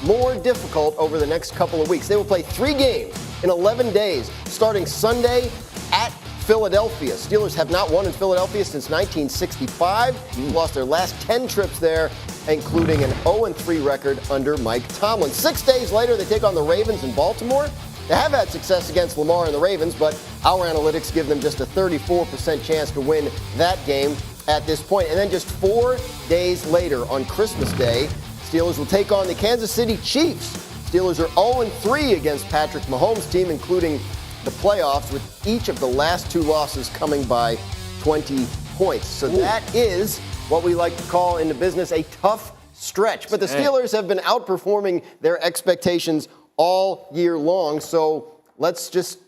more difficult over the next couple of weeks. They will play 3 games in 11 days, starting Sunday at Philadelphia. Steelers have not won in Philadelphia since 1965. Lost their last 10 trips there, including an 0-3 record under Mike Tomlin. 6 days later, they take on the Ravens in Baltimore. They have had success against Lamar and the Ravens, but our analytics give them just a 34% chance to win that game at this point. And then just 4 days later, on Christmas Day, Steelers will take on the Kansas City Chiefs. Steelers are 0-3 against Patrick Mahomes' team, including the playoffs, with each of the last 2 losses coming by 20 points. So that is what we like to call in the business a tough stretch. But the Steelers have been outperforming their expectations all year long. So let's just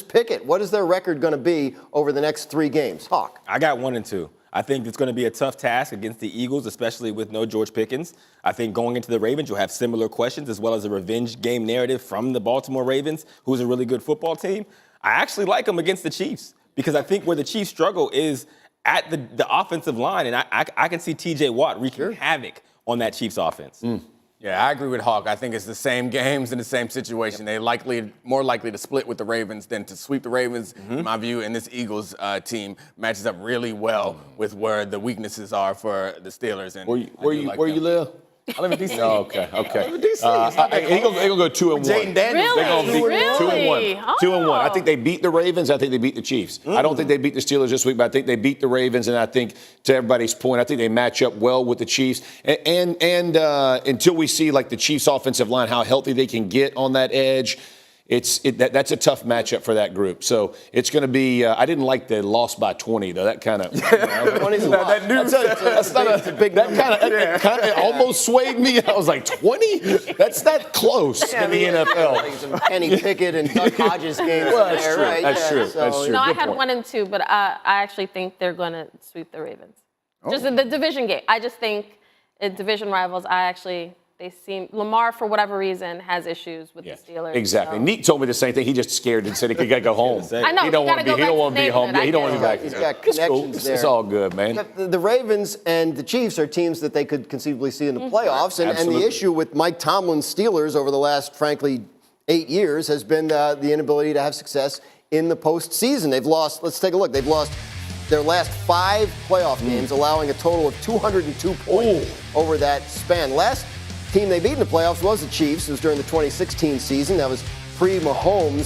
pick it. What is their record going to be over the next 3 games? Hawk. I got 1-2. I think it's going to be a tough task against the Eagles, especially with no George Pickens. I think going into the Ravens, you'll have similar questions as well as a revenge game narrative from the Baltimore Ravens, who's a really good football team. I actually like them against the Chiefs because I think where the Chiefs struggle is at the offensive line, and I can see T.J. Watt wreaking havoc on that Chiefs offense. Yeah, I agree with Hawk. I think it's the same games in the same situation. They're more likely to split with the Ravens than to sweep the Ravens, in my view. And this Eagles team matches up really well with where the weaknesses are for the Steelers. And where you live? I live in D.C. Oh, okay. He's gonna go 2-1. Jaden Daniels. They're gonna beat Really? 2-1. 2-1. I think they beat the Ravens. I think they beat the Chiefs. I don't think they beat the Steelers this week, but I think they beat the Ravens. And I think, to everybody's point, I think they match up well with the Chiefs. And until we see like the Chiefs' offensive line, how healthy they can get on that edge. That's a tough matchup for that group. So it's going to be. I didn't like the loss by 20 though. That kind of. It almost swayed me. I was like 20. That's not close in the NFL. Some Kenny Pickett and Doug Hodges games. Well, that's true. Right? That's true. So, That's true. No, I Good had point. 1-2, but I actually think they're going to sweep the Ravens. Just in the division game. I just think division rivals, they seem, Lamar, for whatever reason, has issues with the Steelers. Exactly. So. Neat told me the same thing. He just scared and said he could go home. I know. He don't want to be home. Yeah, he don't want to be back. He's got connections there. It's all good, man. The Ravens and the Chiefs are teams that they could conceivably see in the playoffs. And the issue with Mike Tomlin's Steelers over the last, frankly, 8 years has been the inability to have success in the postseason. They've lost, let's take a look, they've lost their last 5 playoff games, allowing a total of 202 points over that span. Last team they beat in the playoffs was the Chiefs. It was during the 2016 season. That was pre-Mahomes.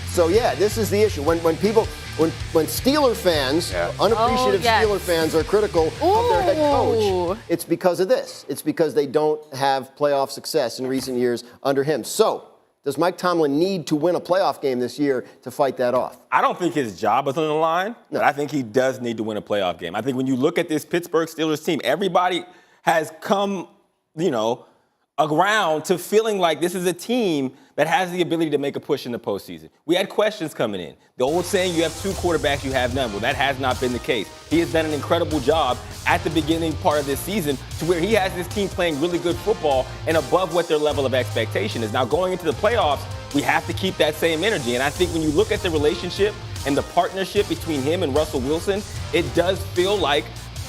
So this is the issue. When Steeler fans, unappreciative Steeler fans, are critical of their head coach, it's because of this. It's because they don't have playoff success in recent years under him. So, does Mike Tomlin need to win a playoff game this year to fight that off? I don't think his job is on the line, but I think he does need to win a playoff game. I think when you look at this Pittsburgh Steelers team, everybody has come, around to feeling like this is a team that has the ability to make a push in the postseason. We had questions coming in. The old saying, you have 2 quarterbacks, you have none. Well, that has not been the case. He has done an incredible job at the beginning part of this season to where he has this team playing really good football and above what their level of expectation is. Now, going into the playoffs, we have to keep that same energy. And I think when you look at the relationship and the partnership between him and Russell Wilson, it does feel like,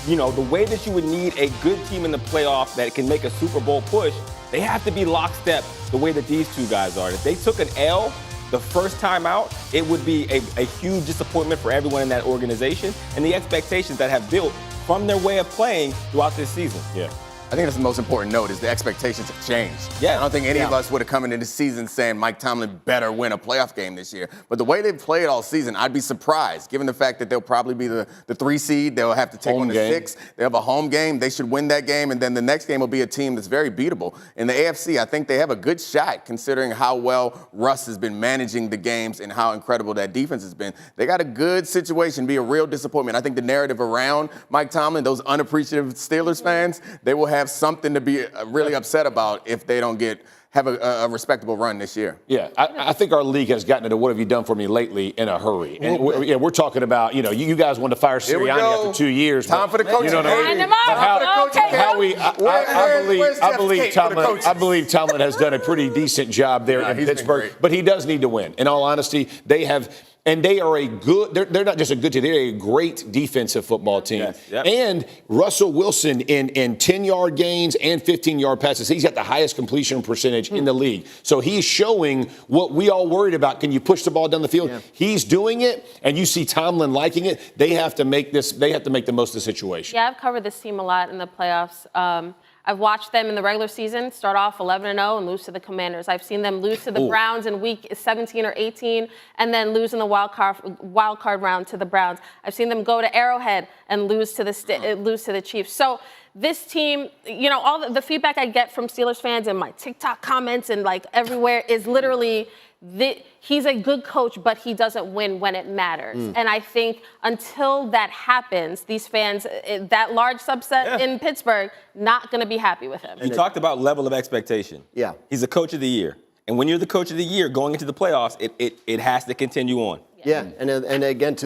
the way that you would need a good team in the playoffs that can make a Super Bowl push, they have to be lockstep the way that these 2 guys are. If they took an L the first time out, it would be a huge disappointment for everyone in that organization and the expectations that have built from their way of playing throughout this season. Yeah. I think that's the most important note is the expectations have changed. Yeah. I don't think any of us would have come into the season saying Mike Tomlin better win a playoff game this year. But the way they've played all season, I'd be surprised, given the fact that they'll probably be the 3 seed. They'll have to take on the 6. They have a home game. They should win that game. And then the next game will be a team that's very beatable. In the AFC, I think they have a good shot considering how well Russ has been managing the games and how incredible that defense has been. They got a good situation, be a real disappointment. I think the narrative around Mike Tomlin, those unappreciative Steelers fans, they will have something to be really upset about if they don't have a respectable run this year. Yeah, I think our league has gotten into what have you done for me lately in a hurry. And we're talking about, you guys wanted to fire Sirianni after 2 years. Time for the coaching. I believe Tomlin has done a pretty decent job there in Pittsburgh. But he does need to win. In all honesty, they have And they are they're not just a good team, they're a great defensive football team. Yes, yep. And Russell Wilson in 10-yard gains and 15-yard passes, he's got the highest completion percentage in the league. So he's showing what we all worried about. Can you push the ball down the field? Yeah. He's doing it, and you see Tomlin liking it. They have to make the most of the situation. Yeah, I've covered this team a lot in the playoffs. I've watched them in the regular season start off 11-0 and lose to the Commanders. I've seen them lose to the Browns in week 17 or 18 and then lose in the wild card round to the Browns. I've seen them go to Arrowhead and lose to the Chiefs. So this team, you know, all the feedback I get from Steelers fans and my TikTok comments and like everywhere is literally he's a good coach, but he doesn't win when it matters. And I think until that happens, these fans, that large subset in Pittsburgh, not going to be happy with him. You talked about level of expectation. Yeah. He's a coach of the year. And when you're the coach of the year going into the playoffs, it has to continue on. Yeah. And again,